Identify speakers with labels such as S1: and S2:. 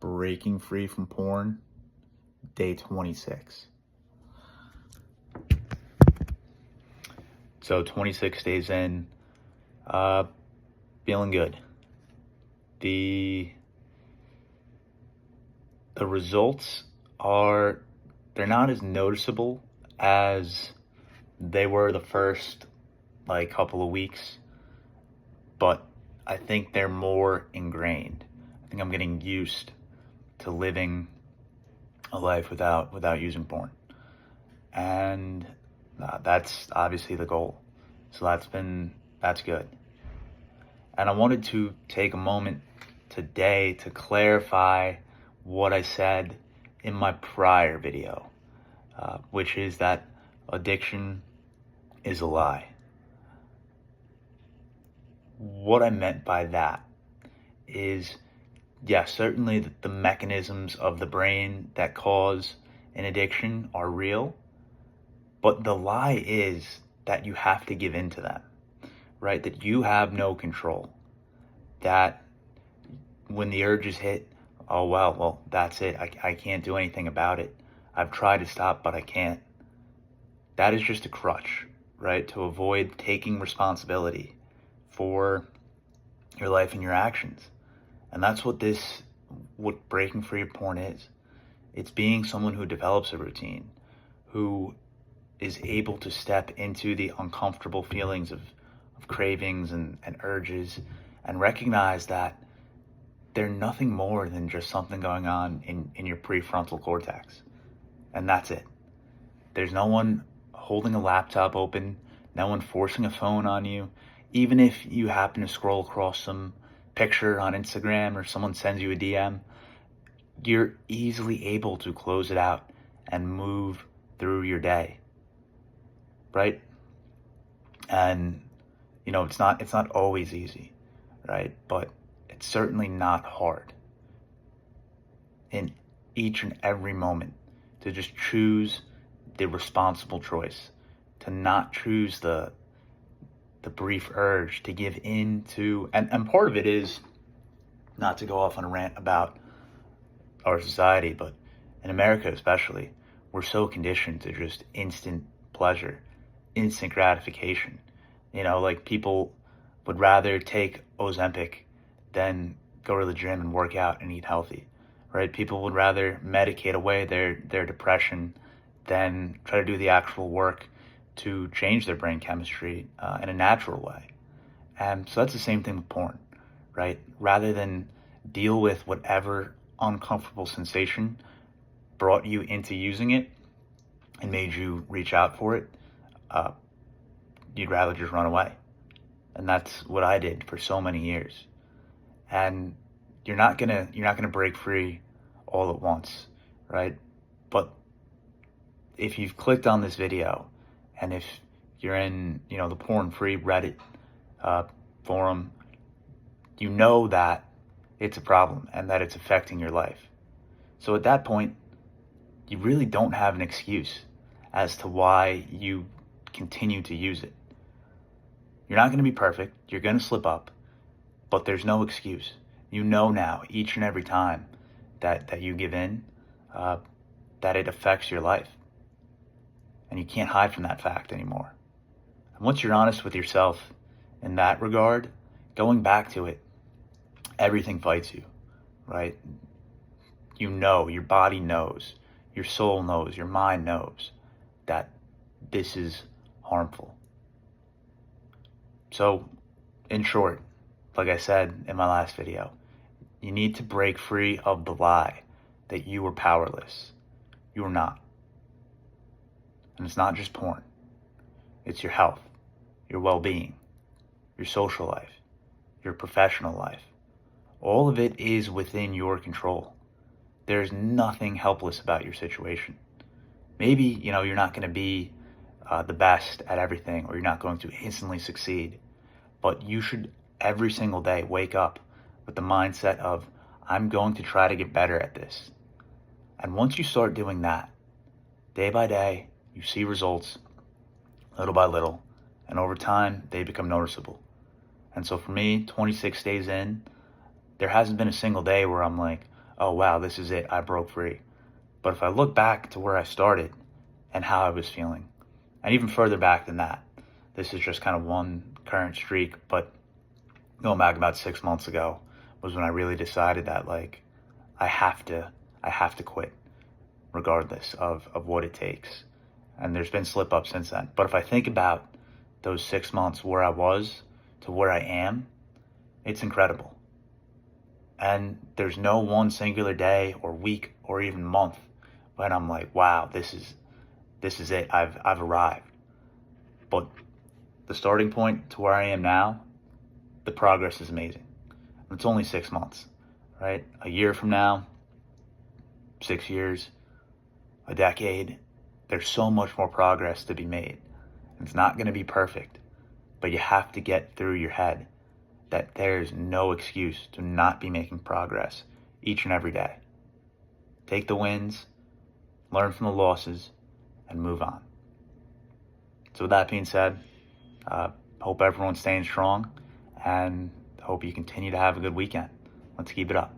S1: breaking free from porn, day 26. So 26 days in, feeling good. The results they're not as noticeable as they were the first couple of weeks, but I think they're more ingrained. I think I'm getting used to living a life without using porn, and that's obviously the goal. So that's good. And I wanted to take a moment today to clarify what I said in my prior video, which is that addiction is a lie. What I meant by that is, yes, certainly the mechanisms of the brain that cause an addiction are real, but the lie is that you have to give in to them, right? That you have no control. That when the urges hit, oh, well, that's it. I can't do anything about it. I've tried to stop, but I can't. That is just a crutch, right? To avoid taking responsibility for your life and your actions. And that's what breaking free of porn is. It's being someone who develops a routine, who is able to step into the uncomfortable feelings of cravings and urges, and recognize that they're nothing more than just something going on in your prefrontal cortex. And that's it. There's no one holding a laptop open, no one forcing a phone on you. Even if you happen to scroll across some picture on Instagram or someone sends you a DM, you're easily able to close it out and move through your day, right? And it's not always easy, right? But it's certainly not hard in each and every moment to just choose the responsible choice, to not choose the brief urge to give in to, and part of it is, not to go off on a rant about our society, but in America especially, we're so conditioned to just instant pleasure, instant gratification. People would rather take Ozempic than go to the gym and work out and eat healthy, right? People would rather medicate away their depression than try to do the actual work to change their brain chemistry in a natural way. And so that's the same thing with porn, right? Rather than deal with whatever uncomfortable sensation brought you into using it and made you reach out for it, you'd rather just run away. And that's what I did for so many years. And you're not gonna break free all at once, right? But if you've clicked on this video, and if you're in the porn-free Reddit forum, you know that it's a problem and that it's affecting your life. So at that point, you really don't have an excuse as to why you continue to use it. You're not going to be perfect. You're going to slip up, but there's no excuse. You know now, each and every time that you give in, that it affects your life. And you can't hide from that fact anymore. And once you're honest with yourself in that regard, going back to it, everything fights you, right? Your body knows, your soul knows, your mind knows that this is harmful. So, in short, like I said in my last video, you need to break free of the lie that you are powerless. You are not. And it's not just porn. It's your health, your well-being, your social life, your professional life. All of it is within your control. There's nothing helpless about your situation. Maybe, you're not going to be the best at everything, or you're not going to instantly succeed. But you should every single day wake up with the mindset of, I'm going to try to get better at this. And once you start doing that, day by day, you see results, little by little, and over time, they become noticeable. And so for me, 26 days in, there hasn't been a single day where I'm like, oh wow, this is it, I broke free. But if I look back to where I started and how I was feeling, and even further back than that, this is just kind of one current streak, but going back about 6 months ago was when I really decided that, like, I have to, I have to quit regardless of what it takes. And there's been slip ups since then. But if I think about those 6 months where I was to where I am, it's incredible. And there's no one singular day or week or even month when I'm like, wow, this is it. I've arrived. But the starting point to where I am now, the progress is amazing. It's only 6 months, right? A year from now, 6 years, a decade, there's so much more progress to be made. It's not going to be perfect, but you have to get through your head that there's no excuse to not be making progress each and every day. Take the wins, learn from the losses, and move on. So with that being said, hope everyone's staying strong, and hope you continue to have a good weekend. Let's keep it up.